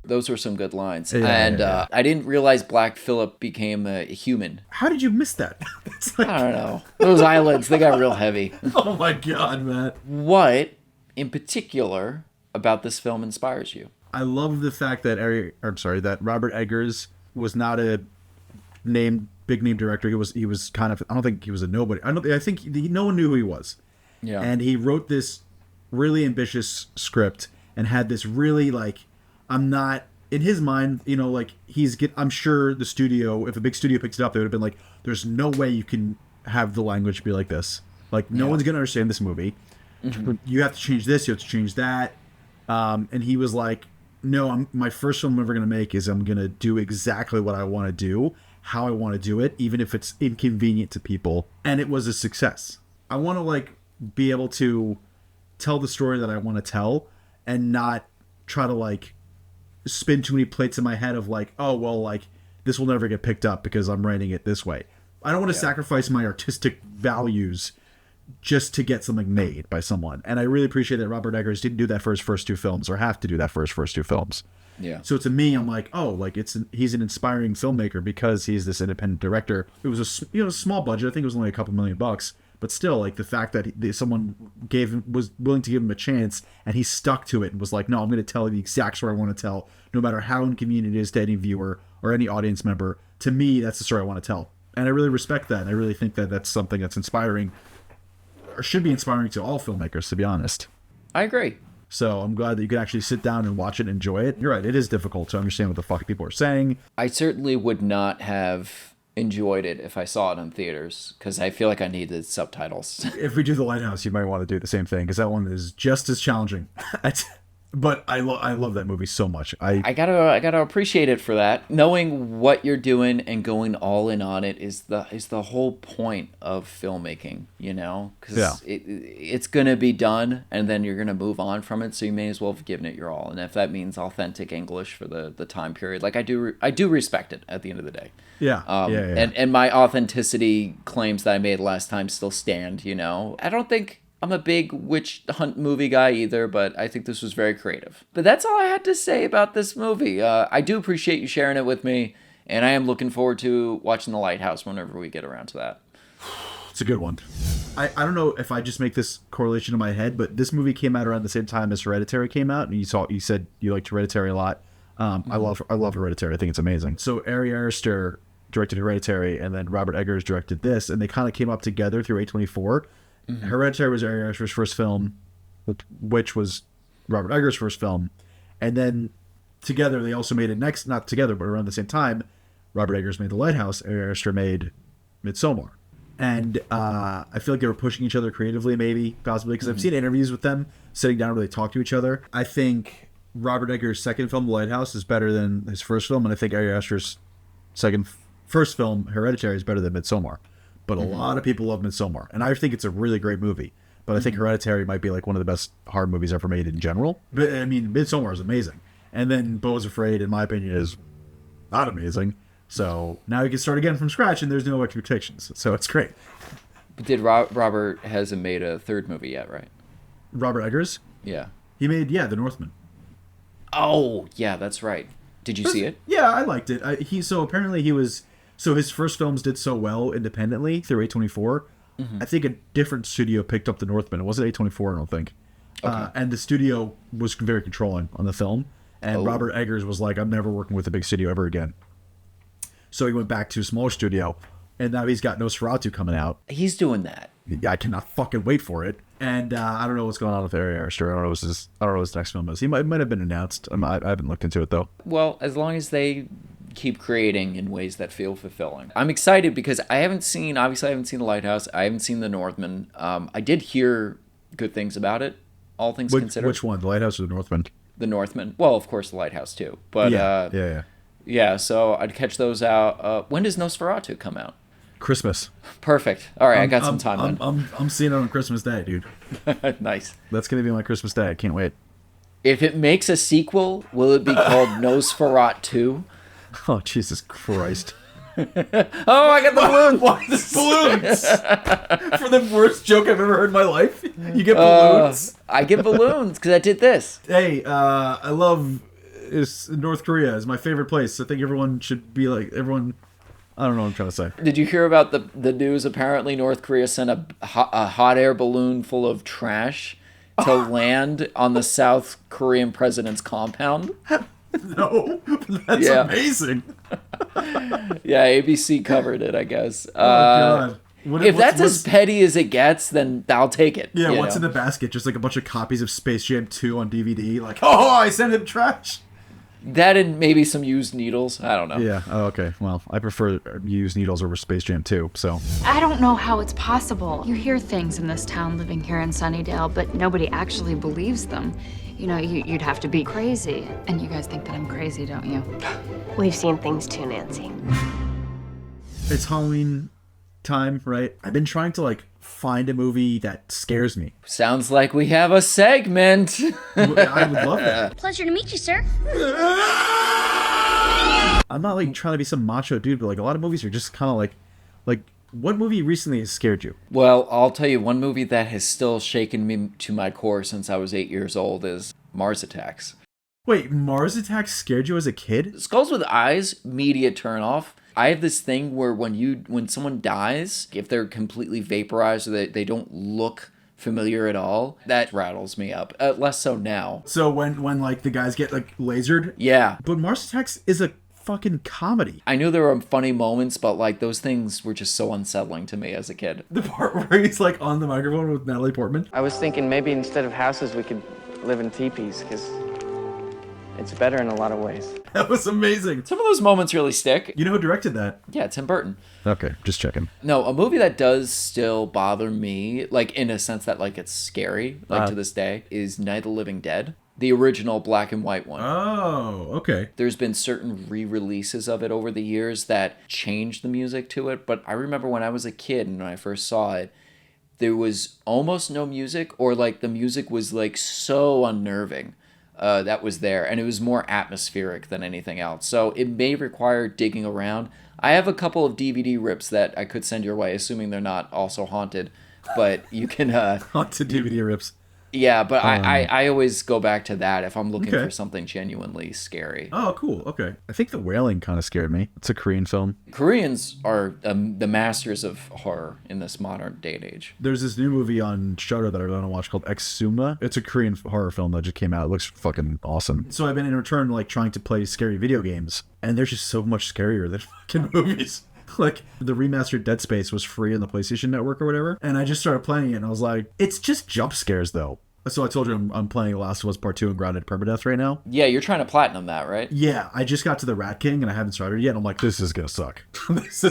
Those were some good lines. Yeah. I didn't realize Black Phillip became a human. how did you miss that? It's like, I don't know. Those eyelids, they got real heavy. oh my God, man. What, in particular, about this film inspires you? I love the fact that that Robert Eggers was not a big name director. He was kind of, I don't think he was a nobody. I think no one knew who he was. Yeah. And he wrote this really ambitious script and had this really, like, in his mind, you know, like, I'm sure the studio, if a big studio picks it up, they would have been like, there's no way you can have the language be like this. Like, no one's going to understand this movie. Mm-hmm. You have to change this, you have to change that. And he was like, no, my first film I'm ever going to make is I'm going to do exactly what I want to do, how I want to do it, even if it's inconvenient to people. And it was a success. I want to, like, be able to tell the story that I want to tell and not try to, like, spin too many plates in my head of, like, oh, well, like, this will never get picked up because I'm writing it this way. I don't want to sacrifice my artistic values just to get something made by someone. And I really appreciate that Robert Eggers didn't do that for his first two films, or have to do that for his first two films. Yeah. So to me, I'm like, oh, like, he's an inspiring filmmaker because he's this independent director. It was a small budget. I think it was only a couple $1 million, but still, like, the fact that someone was willing to give him a chance, and he stuck to it and was like, no, I'm going to tell the exact story I want to tell, no matter how inconvenient it is to any viewer or any audience member. To me, that's the story I want to tell. And I really respect that. And I really think that that's something that's inspiring, or should be inspiring to all filmmakers, to be honest. I agree. So I'm glad that you could actually sit down and watch it and enjoy it. You're right, it is difficult to understand what the fuck people are saying. I certainly would not have enjoyed it if I saw it in theaters, because I feel like I needed subtitles. If we do The Lighthouse, you might want to do the same thing, because that one is just as challenging. But I love that movie so much. I gotta appreciate it for that. Knowing what you're doing and going all in on it is the whole point of filmmaking, you know? Because it's gonna be done, and then you're gonna move on from it. So you may as well have given it your all. And if that means authentic English for the time period, like I do respect it at the end of the day. Yeah. And my authenticity claims that I made last time still stand. You know, I don't think I'm a big witch hunt movie guy either, but I think this was very creative. But that's all I had to say about this movie. I do appreciate you sharing it with me, and I am looking forward to watching The Lighthouse whenever we get around to that. It's a good one. I don't know if I just make this correlation in my head, but this movie came out around the same time as Hereditary came out, and you said you liked Hereditary a lot. I love Hereditary. I think it's amazing. So Ari Aster directed Hereditary, and then Robert Eggers directed this, and they kind of came up together through A24. Mm-hmm. Hereditary was Ari Aster's first film, which was Robert Eggers' first film. And then together, they also made it not together, but around the same time, Robert Eggers made The Lighthouse, Ari Aster made Midsommar. And I feel like they were pushing each other creatively, maybe, possibly, because I've seen interviews with them sitting down where they talk to each other. I think Robert Eggers' second film, The Lighthouse, is better than his first film, and I think Ari Aster's first film, Hereditary, is better than Midsommar. But a lot of people love Midsommar, and I think it's a really great movie. But I think Hereditary might be like one of the best horror movies ever made in general. But I mean, Midsommar is amazing. And then Beau's Afraid, in my opinion, is not amazing. So now you can start again from scratch, and there's no expectations. So it's great. But did Robert hasn't made a third movie yet, right? Robert Eggers? Yeah. He made, The Northman. Oh, yeah, that's right. Did you see it? Yeah, I liked it. Apparently his first films did so well independently through A24. I think a different studio picked up The Northman. It wasn't A24, I don't think. Okay. And the studio was very controlling on the film. And Robert Eggers was like, I'm never working with a big studio ever again. So he went back to a smaller studio, and now he's got Nosferatu coming out. He's doing that. I cannot fucking wait for it. And I don't know what's going on with Ari Aster. I don't know what his next film is. He might have been announced. I haven't looked into it though. Well, as long as they keep creating in ways that feel fulfilling. I'm excited because I haven't seen The Lighthouse. I haven't seen The Northman. I did hear good things about it, all things considered. Which one, The Lighthouse or The Northman? The Northman. Well, of course, The Lighthouse too. But yeah. So I'd catch those out. When does Nosferatu come out? Christmas. Perfect. All right, I got some time then. I'm seeing it on Christmas Day, dude. Nice. That's gonna be my Christmas Day. I can't wait. If it makes a sequel, will it be called Nosferatu? Oh, Jesus Christ. Oh, I got the balloons. Why the balloons? For the worst joke I've ever heard in my life, you get balloons. I get balloons because I did this. Hey, I love North Korea. Is my favorite place. I think everyone should be like everyone. I don't know what I'm trying to say. Did you hear about the news? Apparently, North Korea sent a hot air balloon full of trash to land on the South Korean president's compound. No, that's amazing. Yeah, ABC covered it, I guess. Oh, God. If that's as petty as it gets, then I'll take it. Yeah, what's in the basket? Just like a bunch of copies of Space Jam 2 on DVD. Like, oh, I sent him trash. That and maybe some used needles. I don't know. Yeah. Oh, okay. Well, I prefer used needles over Space Jam 2, so. I don't know how it's possible. You hear things in this town living here in Sunnydale, but nobody actually believes them. You know, you'd have to be crazy. And you guys think that I'm crazy, don't you? We've seen things too, Nancy. It's Halloween time, right? I've been trying to, find a movie that scares me. Sounds like we have a segment. I would love that. Pleasure to meet you, sir. I'm not, trying to be some macho dude, but, a lot of movies are just kind of like, what movie recently has scared you? Well, I'll tell you, one movie that has still shaken me to my core since I was 8 years old is Mars Attacks. Wait, Mars Attacks scared you as a kid? Skulls with Eyes, immediate turnoff. I have this thing where when someone dies, if they're completely vaporized or they don't look familiar at all, that rattles me up. Less so now. So when the guys get lasered? Yeah. But Mars Attacks is a fucking comedy. I knew there were funny moments, but those things were just so unsettling to me as a kid. The part where he's on the microphone with Natalie Portman. I was thinking maybe instead of houses we could live in teepees because it's better in a lot of ways. That was amazing. Some of those moments really stick. You know who directed that? Yeah, Tim Burton. Okay, just checking. No, a movie that does still bother me, in a sense that it's scary, to this day, is Night of the Living Dead. The original black and white one. Oh, okay. There's been certain re-releases of it over the years that changed the music to it, but I remember when I was a kid and when I first saw it, there was almost no music, or the music was so unnerving that was there, and it was more atmospheric than anything else. So it may require digging around. I have a couple of DVD rips that I could send your way, assuming they're not also haunted, but you can... haunted DVD rips. Yeah, but I always go back to that if I'm looking for something genuinely scary. Oh, cool. Okay. I think The Wailing kind of scared me. It's a Korean film. Koreans are the masters of horror in this modern day and age. There's this new movie on Shudder that I want to watch called Exuma. It's a Korean horror film that just came out. It looks fucking awesome. So I've been in return trying to play scary video games, and they're just so much scarier than fucking movies. The remastered Dead Space was free on the PlayStation Network or whatever, and I just started playing it, and I was like, it's just jump scares, though. So I told you I'm playing Last of Us Part 2 and Grounded Permadeath right now. Yeah, you're trying to platinum that, right? Yeah, I just got to the Rat King and I haven't started yet. I'm like, this is gonna suck. This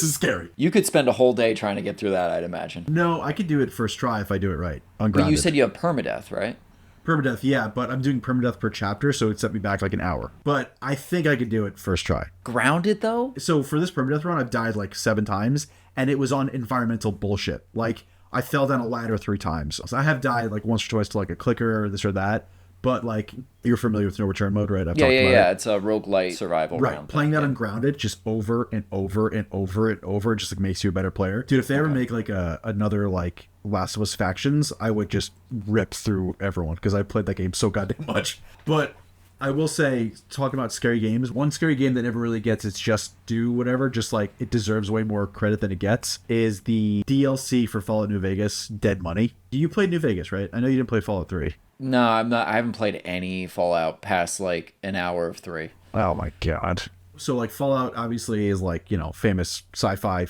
is scary. You could spend a whole day trying to get through that, I'd imagine. No, I could do it first try if I do it right. On But Grounded. you said you have permadeath, right? Permadeath, yeah, but I'm doing permadeath per chapter, so it set me back like an hour. But I think I could do it first try. Grounded, though? So for this permadeath run, I've died like 7 times, and it was on environmental bullshit. Like, I fell down a ladder 3 times. So I have died like once or twice to like a clicker or this or that. But like, you're familiar with no return mode, right? I've talked about it. It's a roguelite survival right. round. Playing that Ungrounded just over and over and over and over just like makes you a better player. Dude, if they ever make like another like Last of Us Factions, I would just rip through everyone because I played that game so goddamn much. But I will say, talking about scary games, one scary game that never really gets its just due, whatever, just like it deserves way more credit than it gets, is the DLC for Fallout New Vegas, Dead Money. You played New Vegas, right? I know you didn't play Fallout 3. No, I'm not. I haven't played any Fallout past like an hour of 3. Oh my god. So like Fallout obviously is like, you know, famous sci-fi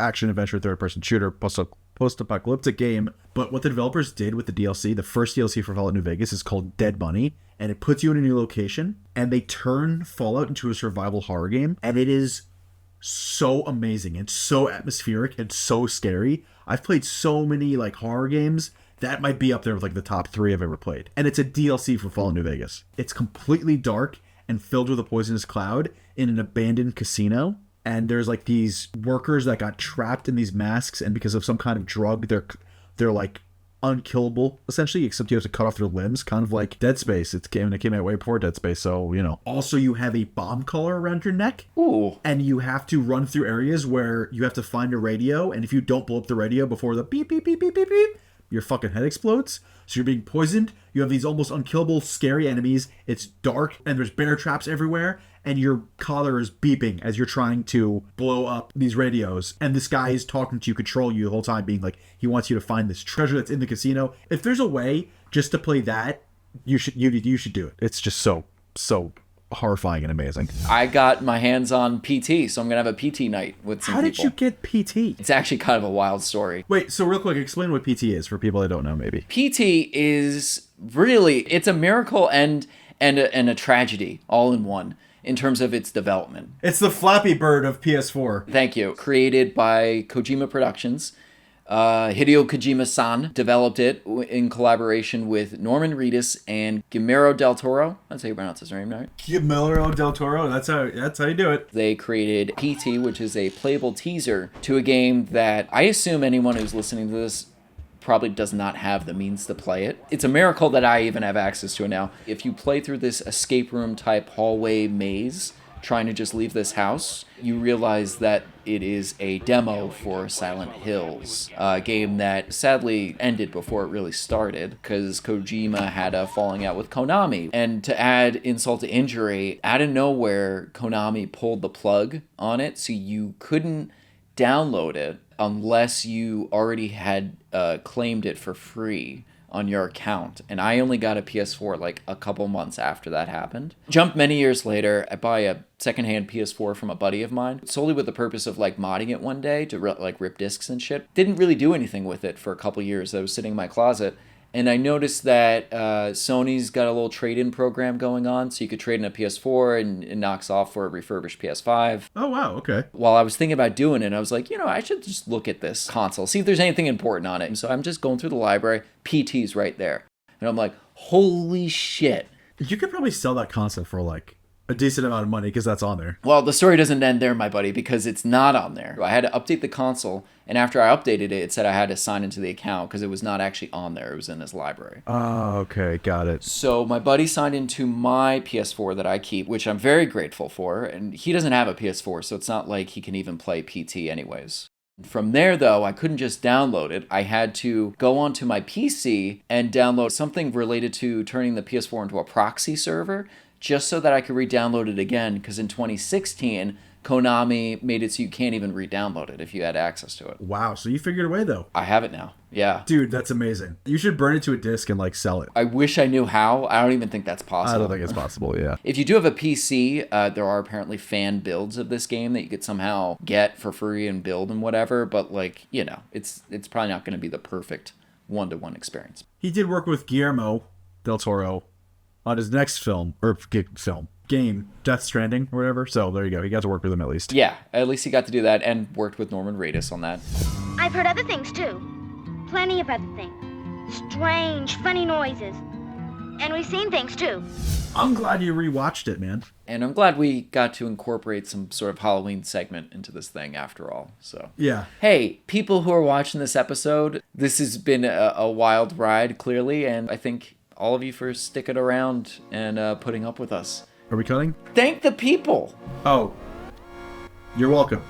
action adventure third-person shooter post-apocalyptic game. But what the developers did with the DLC, the first DLC for Fallout New Vegas, is called Dead Money, and it puts you in a new location, and they turn Fallout into a survival horror game, and it is so amazing and so atmospheric and so scary. I've played so many like horror games. That might be up there with like the top 3 I've ever played. And it's a DLC for Fallout New Vegas. It's completely dark and filled with a poisonous cloud in an abandoned casino. And there's like these workers that got trapped in these masks, and because of some kind of drug, they're like unkillable essentially, except you have to cut off their limbs, kind of like Dead Space. It came out way before Dead Space, so you know. Also, you have a bomb collar around your neck. Ooh. And you have to run through areas where you have to find a radio, and if you don't blow up the radio before the beep beep beep beep beep beep, your fucking head explodes. So you're being poisoned. You have these almost unkillable, scary enemies. It's dark, and there's bear traps everywhere, and your collar is beeping as you're trying to blow up these radios. And this guy is talking to you, control you the whole time, being like, he wants you to find this treasure that's in the casino. If there's a way just to play that, you should do it. It's just so horrifying and amazing. I got my hands on PT, so I'm gonna have a PT night with some people. How did you get PT? It's actually kind of a wild story. Wait, so real quick, explain what PT is for people that don't know, maybe. PT is really, it's a miracle and a tragedy all in one in terms of its development. It's the Flappy Bird of PS4. Thank you. Created by Kojima Productions. Hideo Kojima-san developed it in collaboration with Norman Reedus and Guillermo del Toro. That's how you pronounce his name, right? Guillermo del Toro. That's how you do it. They created PT, which is a playable teaser to a game that I assume anyone who's listening to this probably does not have the means to play it. It's a miracle that I even have access to it now. If you play through this escape room type hallway maze, trying to just leave this house, you realize that it is a demo for Silent Hills, a game that sadly ended before it really started because Kojima had a falling out with Konami. And to add insult to injury, out of nowhere, Konami pulled the plug on it, so you couldn't download it unless you already had claimed it for free on your account. And I only got a PS4 like a couple months after that happened. Jump many years later, I buy a secondhand PS4 from a buddy of mine, solely with the purpose of like modding it one day to like rip discs and shit. Didn't really do anything with it for a couple years. I was sitting in my closet, and I noticed that Sony's got a little trade-in program going on, so you could trade in a PS4 and it knocks off for a refurbished PS5. Oh, wow, okay. While I was thinking about doing it, I was like, I should just look at this console, see if there's anything important on it. And so I'm just going through the library, PT's right there. And I'm like, holy shit. You could probably sell that console for like a decent amount of money because that's on there. Well, the story doesn't end there, my buddy, because it's not on there. I had to update the console, and after I updated it, it said I had to sign into the account because it was not actually on there. It was in his library. Oh, okay. Got it. So my buddy signed into my PS4 that I keep, which I'm very grateful for, and he doesn't have a PS4, so it's not like he can even play PT anyways. From there, though, I couldn't just download it. I had to go onto my PC and download something related to turning the PS4 into a proxy server, just so that I could re-download it again, because in 2016, Konami made it so you can't even re-download it if you had access to it. Wow, so you figured a way, though. I have it now, yeah. Dude, that's amazing. You should burn it to a disc and, like, sell it. I wish I knew how. I don't even think that's possible. I don't think it's possible, yeah. If you do have a PC, there are apparently fan builds of this game that you could somehow get for free and build and whatever, but, like, it's probably not going to be the perfect one-to-one experience. He did work with Guillermo del Toro on his next game, Death Stranding or whatever. So there you go. He got to work with him at least. Yeah, at least he got to do that and worked with Norman Reedus on that. I've heard other things too. Plenty of other things. Strange, funny noises. And we've seen things too. I'm glad you rewatched it, man. And I'm glad we got to incorporate some sort of Halloween segment into this thing after all. So yeah. Hey, people who are watching this episode, this has been a wild ride, clearly, and I thank all of you for sticking around and putting up with us. Are we cutting? Thank the people. Oh, you're welcome.